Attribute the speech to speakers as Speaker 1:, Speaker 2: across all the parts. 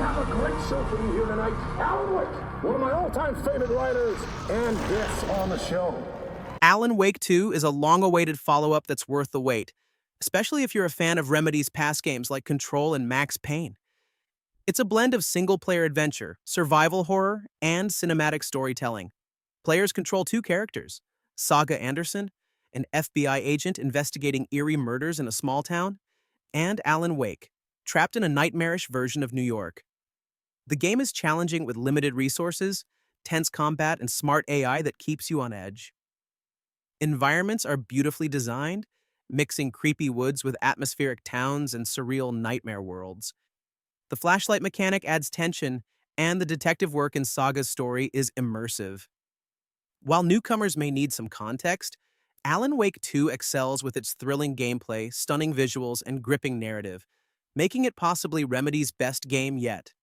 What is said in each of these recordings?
Speaker 1: have a great show for you here tonight. Alan Wake, one of my all-time favorite writers, and this on the show.
Speaker 2: Alan Wake 2 is a long-awaited follow-up that's worth the wait, especially if you're a fan of Remedy's past games like Control and Max Payne. It's a blend of single-player adventure, survival horror, and cinematic storytelling. Players control two characters, Saga Anderson, an FBI agent investigating eerie murders in a small town, and Alan Wake, trapped in a nightmarish version of New York. The game is challenging with limited resources, tense combat, and smart AI that keeps you on edge. Environments are beautifully designed, mixing creepy woods with atmospheric towns and surreal nightmare worlds. The flashlight mechanic adds tension, and the detective work in Saga's story is immersive. While newcomers may need some context, Alan Wake 2 excels with its thrilling gameplay, stunning visuals, and gripping narrative, making it possibly Remedy's best game yet.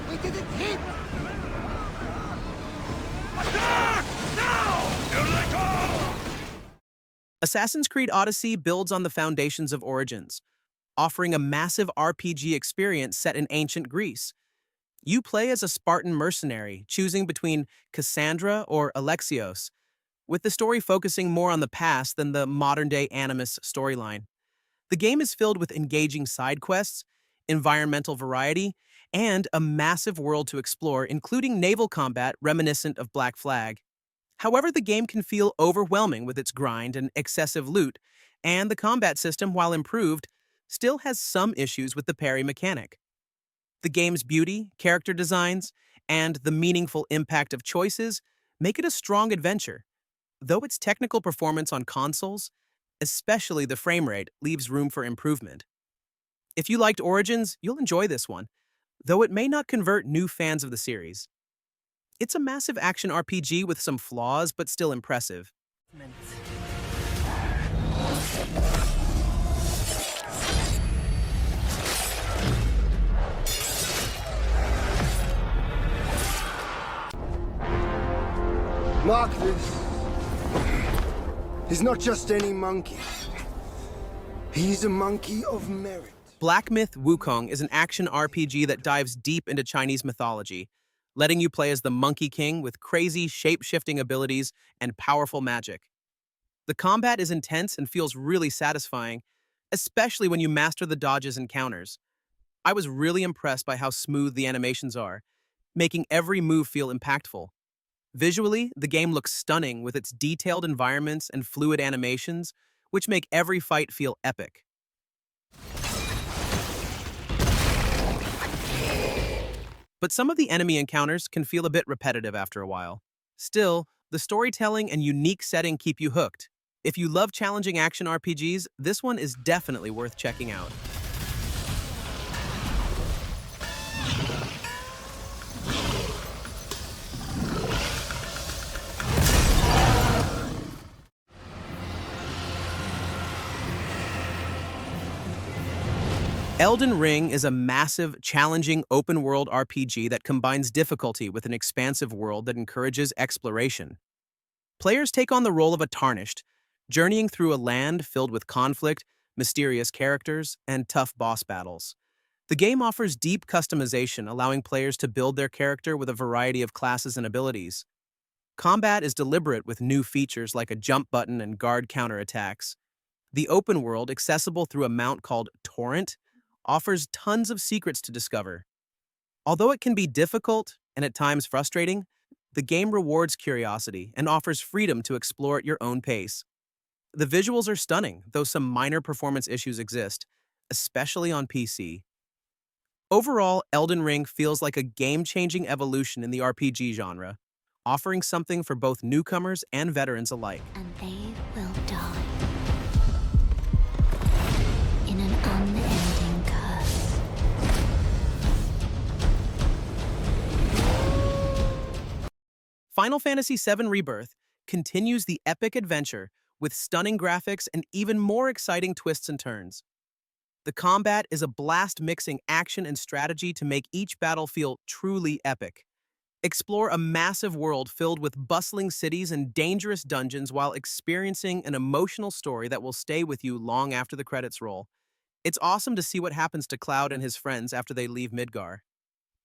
Speaker 3: We didn't hit!
Speaker 2: Assassin's Creed Odyssey builds on the foundations of Origins, offering a massive RPG experience set in ancient Greece. You play as a Spartan mercenary, choosing between Cassandra or Alexios, with the story focusing more on the past than the modern-day Animus storyline. The game is filled with engaging side quests, environmental variety, and a massive world to explore, including naval combat reminiscent of Black Flag. However, the game can feel overwhelming with its grind and excessive loot, and the combat system, while improved, still has some issues with the parry mechanic. The game's beauty, character designs, and the meaningful impact of choices make it a strong adventure, though its technical performance on consoles, especially the frame rate, leaves room for improvement. If you liked Origins, you'll enjoy this one, though it may not convert new fans of the series. It's a massive action RPG with some flaws, but still impressive.
Speaker 3: Mark this. He's not just any monkey. He's a monkey of merit.
Speaker 2: Black Myth Wukong is an action RPG that dives deep into Chinese mythology, letting you play as the Monkey King with crazy, shape-shifting abilities and powerful magic. The combat is intense and feels really satisfying, especially when you master the dodges and counters. I was really impressed by how smooth the animations are, making every move feel impactful. Visually, the game looks stunning with its detailed environments and fluid animations, which make every fight feel epic. But some of the enemy encounters can feel a bit repetitive after a while. Still, the storytelling and unique setting keep you hooked. If you love challenging action RPGs, this one is definitely worth checking out. Elden Ring is a massive, challenging open-world RPG that combines difficulty with an expansive world that encourages exploration. Players take on the role of a Tarnished, journeying through a land filled with conflict, mysterious characters, and tough boss battles. The game offers deep customization, allowing players to build their character with a variety of classes and abilities. Combat is deliberate with new features like a jump button and guard counterattacks. The open world, accessible through a mount called Torrent, offers tons of secrets to discover. Although it can be difficult and at times frustrating, the game rewards curiosity and offers freedom to explore at your own pace. The visuals are stunning, though some minor performance issues exist, especially on PC. Overall, Elden Ring feels like a game-changing evolution in the RPG genre, offering something for both newcomers and veterans alike.
Speaker 4: And they will die in an unending curse.
Speaker 2: Final Fantasy VII Rebirth continues the epic adventure with stunning graphics and even more exciting twists and turns. The combat is a blast, mixing action and strategy to make each battle feel truly epic. Explore a massive world filled with bustling cities and dangerous dungeons while experiencing an emotional story that will stay with you long after the credits roll. It's awesome to see what happens to Cloud and his friends after they leave Midgar.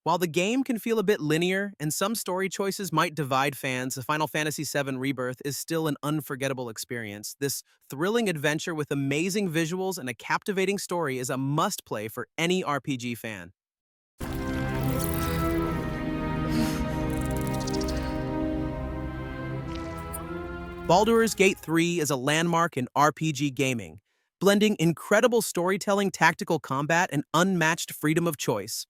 Speaker 2: While the game can feel a bit linear and some story choices might divide fans, the Final Fantasy VII Rebirth is still an unforgettable experience. This thrilling adventure with amazing visuals and a captivating story is a must-play for any RPG fan. Baldur's Gate 3 is a landmark in RPG gaming, blending incredible storytelling, tactical combat, and unmatched freedom of choice.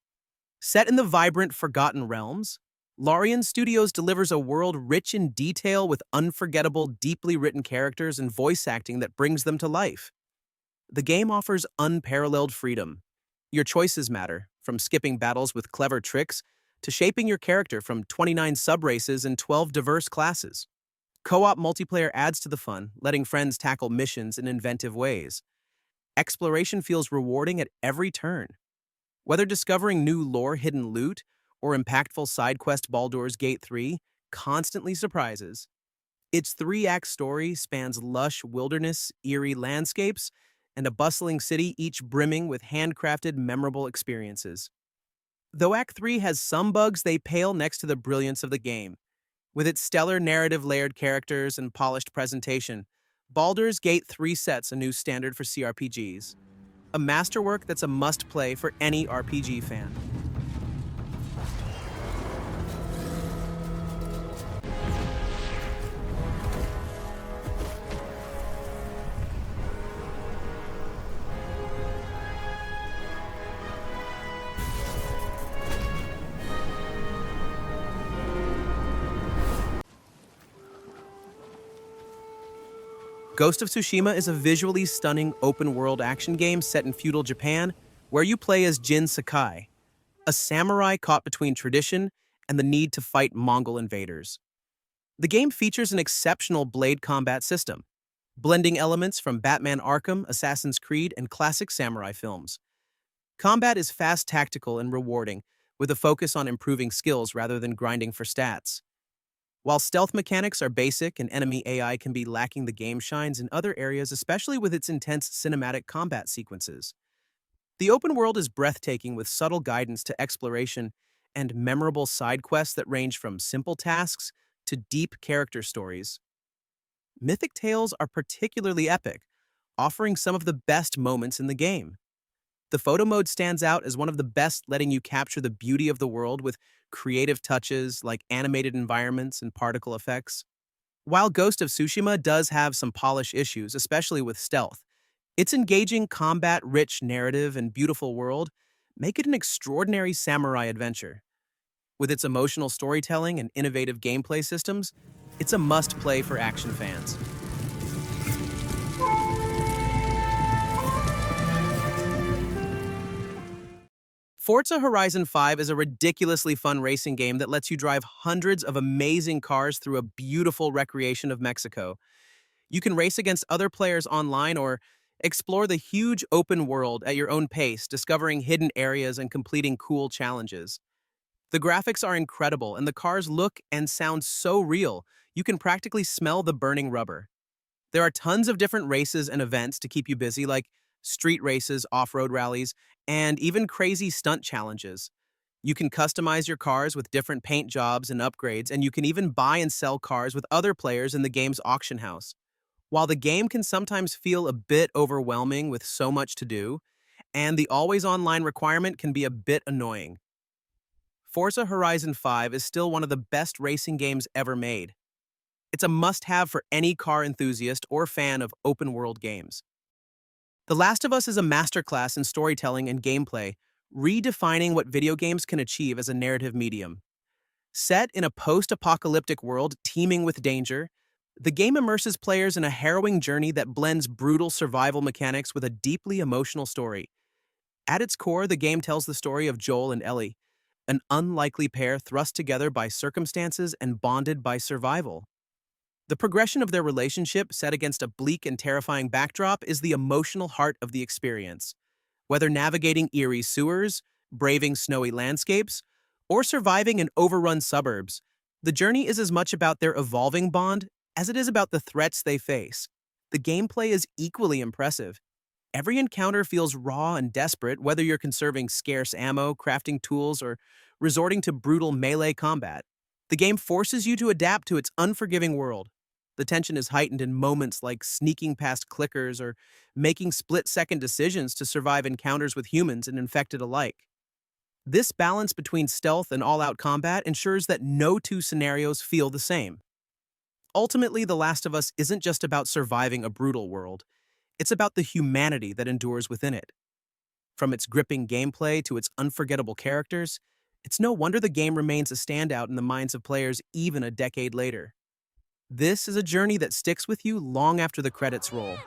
Speaker 2: Set in the vibrant Forgotten Realms, Larian Studios delivers a world rich in detail with unforgettable, deeply written characters and voice acting that brings them to life. The game offers unparalleled freedom. Your choices matter, from skipping battles with clever tricks to shaping your character from 29 sub-races and 12 diverse classes. Co-op multiplayer adds to the fun, letting friends tackle missions in inventive ways. Exploration feels rewarding at every turn. Whether discovering new lore-hidden loot or impactful side quest, Baldur's Gate 3 constantly surprises. Its three-act story spans lush wilderness, eerie landscapes, and a bustling city, each brimming with handcrafted, memorable experiences. Though Act 3 has some bugs, they pale next to the brilliance of the game. With its stellar narrative, layered characters, and polished presentation, Baldur's Gate 3 sets a new standard for CRPGs. A masterwork that's a must-play for any RPG fan. Ghost of Tsushima is a visually stunning open-world action game set in feudal Japan, where you play as Jin Sakai, a samurai caught between tradition and the need to fight Mongol invaders. The game features an exceptional blade combat system, blending elements from Batman Arkham, Assassin's Creed, and classic samurai films. Combat is fast, tactical, and rewarding, with a focus on improving skills rather than grinding for stats. While stealth mechanics are basic and enemy AI can be lacking, the game shines in other areas, especially with its intense cinematic combat sequences. The open world is breathtaking, with subtle guidance to exploration and memorable side quests that range from simple tasks to deep character stories. Mythic Tales are particularly epic, offering some of the best moments in the game. The photo mode stands out as one of the best, letting you capture the beauty of the world with creative touches like animated environments and particle effects. While Ghost of Tsushima does have some polish issues, especially with stealth, its engaging combat-rich narrative and beautiful world make it an extraordinary samurai adventure. With its emotional storytelling and innovative gameplay systems, it's a must-play for action fans. Forza Horizon 5 is a ridiculously fun racing game that lets you drive hundreds of amazing cars through a beautiful recreation of Mexico. You can race against other players online or explore the huge open world at your own pace, discovering hidden areas and completing cool challenges. The graphics are incredible, and the cars look and sound so real, you can practically smell the burning rubber. There are tons of different races and events to keep you busy, like street races, off-road rallies, and even crazy stunt challenges. You can customize your cars with different paint jobs and upgrades, and you can even buy and sell cars with other players in the game's auction house. While the game can sometimes feel a bit overwhelming with so much to do, and the always online requirement can be a bit annoying, Forza Horizon 5 is still one of the best racing games ever made. It's a must-have for any car enthusiast or fan of open-world games. The Last of Us is a masterclass in storytelling and gameplay, redefining what video games can achieve as a narrative medium. Set in a post-apocalyptic world teeming with danger, the game immerses players in a harrowing journey that blends brutal survival mechanics with a deeply emotional story. At its core, the game tells the story of Joel and Ellie, an unlikely pair thrust together by circumstances and bonded by survival. The progression of their relationship, set against a bleak and terrifying backdrop, is the emotional heart of the experience. Whether navigating eerie sewers, braving snowy landscapes, or surviving in overrun suburbs, the journey is as much about their evolving bond as it is about the threats they face. The gameplay is equally impressive. Every encounter feels raw and desperate, whether you're conserving scarce ammo, crafting tools, or resorting to brutal melee combat. The game forces you to adapt to its unforgiving world. The tension is heightened in moments like sneaking past clickers or making split-second decisions to survive encounters with humans and infected alike. This balance between stealth and all-out combat ensures that no two scenarios feel the same. Ultimately, The Last of Us isn't just about surviving a brutal world. It's about the humanity that endures within it. From its gripping gameplay to its unforgettable characters, it's no wonder the game remains a standout in the minds of players even a decade later. This is a journey that sticks with you long after the credits roll.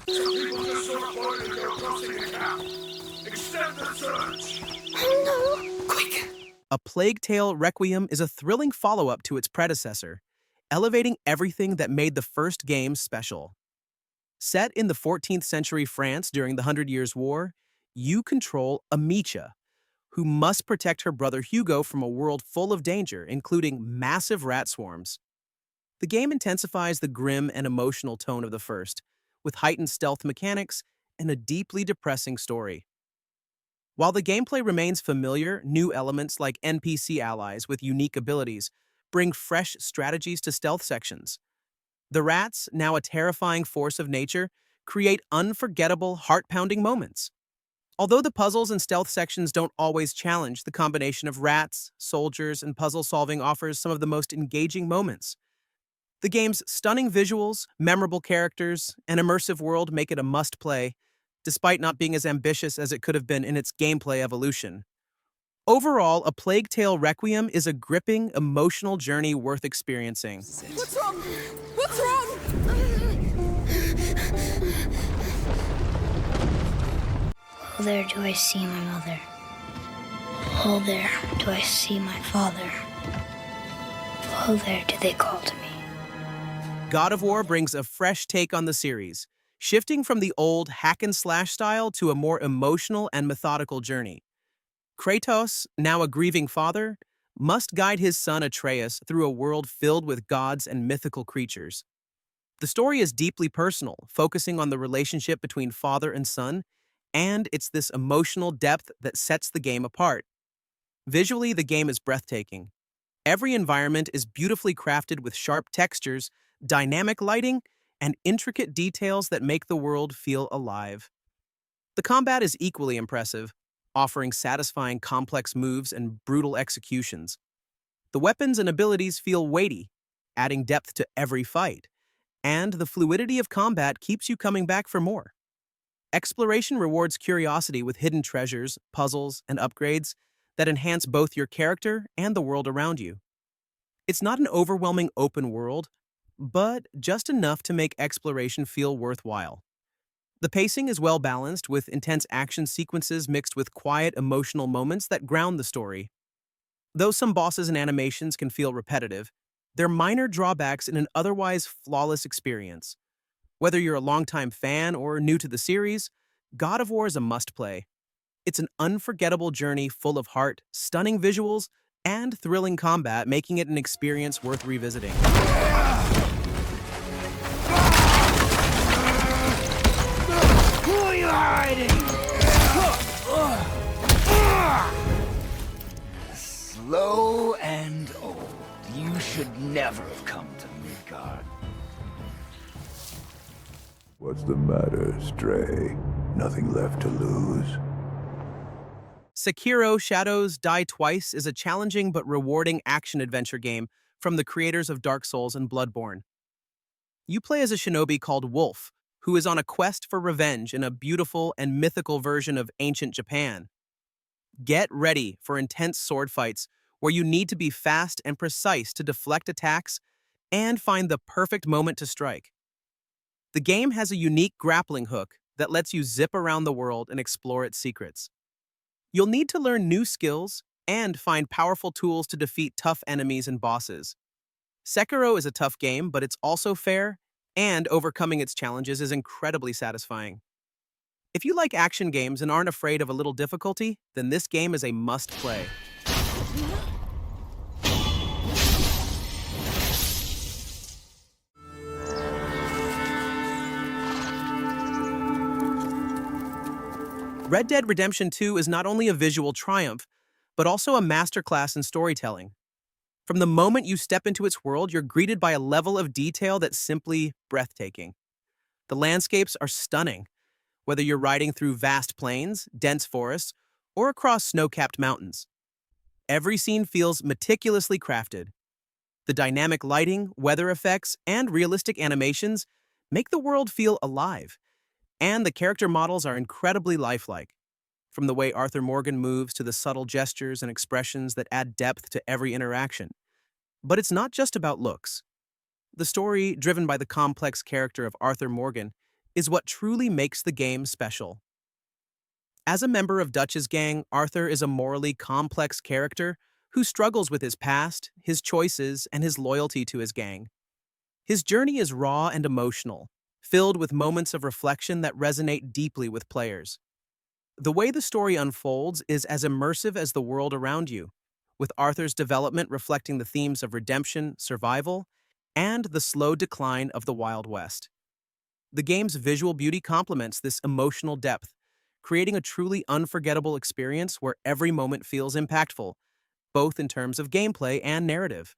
Speaker 1: People just reported they're crossing the gap. Extend the search.
Speaker 3: Oh no! Quick!
Speaker 2: A Plague Tale: Requiem is a thrilling follow-up to its predecessor, elevating everything that made the first game special. Set in the 14th century France during the Hundred Years' War, you control Amicia, who must protect her brother Hugo from a world full of danger, including massive rat swarms. The game intensifies the grim and emotional tone of the first, with heightened stealth mechanics and a deeply depressing story. While the gameplay remains familiar, new elements like NPC allies with unique abilities bring fresh strategies to stealth sections. The rats, now a terrifying force of nature, create unforgettable, heart-pounding moments. Although the puzzles and stealth sections don't always challenge, the combination of rats, soldiers, and puzzle-solving offers some of the most engaging moments. The game's stunning visuals, memorable characters, and immersive world make it a must-play, despite not being as ambitious as it could have been in its gameplay evolution. Overall, A Plague Tale: Requiem is a gripping, emotional journey worth experiencing.
Speaker 5: What's wrong? What's wrong?
Speaker 4: Oh, there do I see my mother. Oh, there do I see my father. Oh, there do they call to me.
Speaker 2: God of War brings a fresh take on the series, shifting from the old hack-and-slash style to a more emotional and methodical journey. Kratos, now a grieving father, must guide his son Atreus through a world filled with gods and mythical creatures. The story is deeply personal, focusing on the relationship between father and son, and it's this emotional depth that sets the game apart. Visually, the game is breathtaking. Every environment is beautifully crafted with sharp textures, dynamic lighting, and intricate details that make the world feel alive. The combat is equally impressive, offering satisfying complex moves and brutal executions. The weapons and abilities feel weighty, adding depth to every fight, and the fluidity of combat keeps you coming back for more. Exploration rewards curiosity with hidden treasures, puzzles, and upgrades that enhance both your character and the world around you. It's not an overwhelming open world, but just enough to make exploration feel worthwhile. The pacing is well balanced, with intense action sequences mixed with quiet, emotional moments that ground the story. Though some bosses and animations can feel repetitive, they're minor drawbacks in an otherwise flawless experience. Whether you're a longtime fan or new to the series, God of War is a must-play. It's an unforgettable journey full of heart, stunning visuals, and thrilling combat, making it an experience worth revisiting.
Speaker 3: Who are you hiding?
Speaker 6: Slow and old. You should never have come to Midgard.
Speaker 7: What's the matter, Stray? Nothing left to lose?
Speaker 2: Sekiro: Shadows Die Twice is a challenging but rewarding action-adventure game from the creators of Dark Souls and Bloodborne. You play as a shinobi called Wolf, who is on a quest for revenge in a beautiful and mythical version of ancient Japan. Get ready for intense sword fights where you need to be fast and precise to deflect attacks and find the perfect moment to strike. The game has a unique grappling hook that lets you zip around the world and explore its secrets. You'll need to learn new skills and find powerful tools to defeat tough enemies and bosses. Sekiro is a tough game, but it's also fair, and overcoming its challenges is incredibly satisfying. If you like action games and aren't afraid of a little difficulty, then this game is a must-play. Red Dead Redemption 2 is not only a visual triumph, but also a masterclass in storytelling. From the moment you step into its world, you're greeted by a level of detail that's simply breathtaking. The landscapes are stunning, whether you're riding through vast plains, dense forests, or across snow-capped mountains. Every scene feels meticulously crafted. The dynamic lighting, weather effects, and realistic animations make the world feel alive. And the character models are incredibly lifelike, from the way Arthur Morgan moves to the subtle gestures and expressions that add depth to every interaction. But it's not just about looks. The story, driven by the complex character of Arthur Morgan, is what truly makes the game special. As a member of Dutch's gang, Arthur is a morally complex character who struggles with his past, his choices, and his loyalty to his gang. His journey is raw and emotional, filled with moments of reflection that resonate deeply with players. The way the story unfolds is as immersive as the world around you, with Arthur's development reflecting the themes of redemption, survival, and the slow decline of the Wild West. The game's visual beauty complements this emotional depth, creating a truly unforgettable experience where every moment feels impactful, both in terms of gameplay and narrative.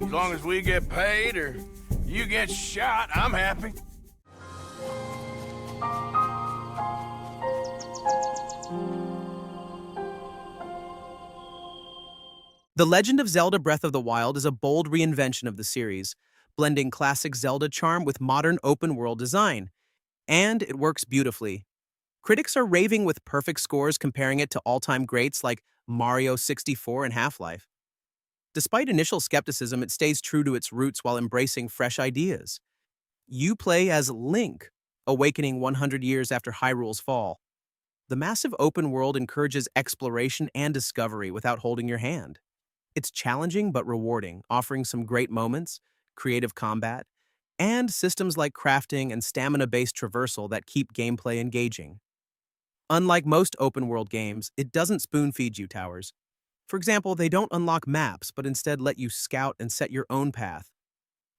Speaker 8: As long as we get paid or you get shot, I'm happy.
Speaker 2: The Legend of Zelda Breath of the Wild is a bold reinvention of the series, blending classic Zelda charm with modern open-world design. And it works beautifully. Critics are raving with perfect scores comparing it to all-time greats like Mario 64 and Half-Life. Despite initial skepticism, it stays true to its roots while embracing fresh ideas. You play as Link, awakening 100 years after Hyrule's fall. The massive open world encourages exploration and discovery without holding your hand. It's challenging but rewarding, offering some great moments, creative combat, and systems like crafting and stamina-based traversal that keep gameplay engaging. Unlike most open-world games, it doesn't spoon-feed you towers. For example, they don't unlock maps, but instead let you scout and set your own path.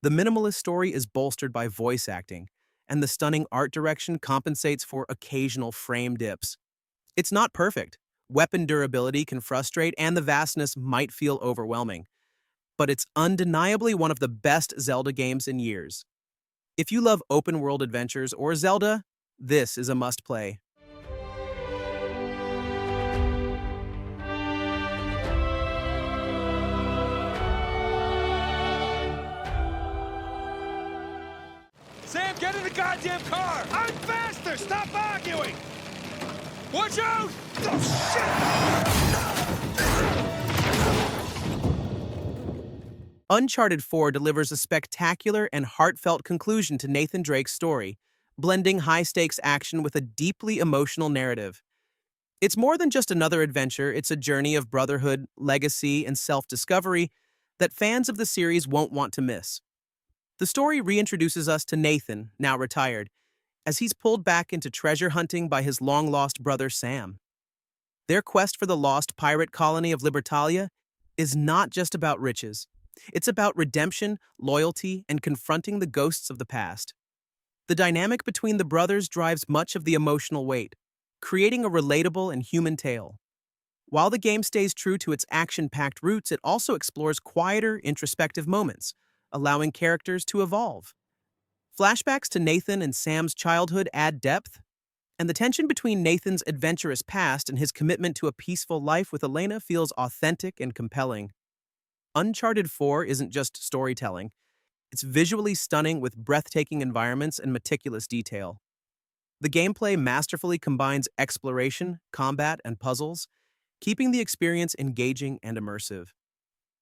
Speaker 2: The minimalist story is bolstered by voice acting, and the stunning art direction compensates for occasional frame dips. It's not perfect. Weapon durability can frustrate, and the vastness might feel overwhelming. But it's undeniably one of the best Zelda games in years. If you love open-world adventures or Zelda, this is a must-play.
Speaker 8: Sam, get in the goddamn car! I'm faster! Stop arguing! Watch out!
Speaker 2: Uncharted 4 delivers a spectacular and heartfelt conclusion to Nathan Drake's story, blending high-stakes action with a deeply emotional narrative. It's more than just another adventure, it's a journey of brotherhood, legacy, and self-discovery that fans of the series won't want to miss. The story reintroduces us to Nathan, now retired, as he's pulled back into treasure hunting by his long-lost brother Sam. Their quest for the lost pirate colony of Libertalia is not just about riches. It's about redemption, loyalty, and confronting the ghosts of the past. The dynamic between the brothers drives much of the emotional weight, creating a relatable and human tale. While the game stays true to its action-packed roots, it also explores quieter, introspective moments, allowing characters to evolve. Flashbacks to Nathan and Sam's childhood add depth, and the tension between Nathan's adventurous past and his commitment to a peaceful life with Elena feels authentic and compelling. Uncharted 4 isn't just storytelling. It's visually stunning with breathtaking environments and meticulous detail. The gameplay masterfully combines exploration, combat, and puzzles, keeping the experience engaging and immersive.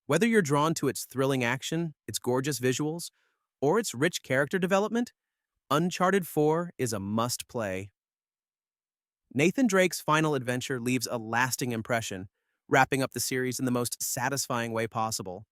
Speaker 2: Whether you're drawn to its thrilling action, its gorgeous visuals, or its rich character development, Uncharted 4 is a must-play. Nathan Drake's final adventure leaves a lasting impression, wrapping up the series in the most satisfying way possible.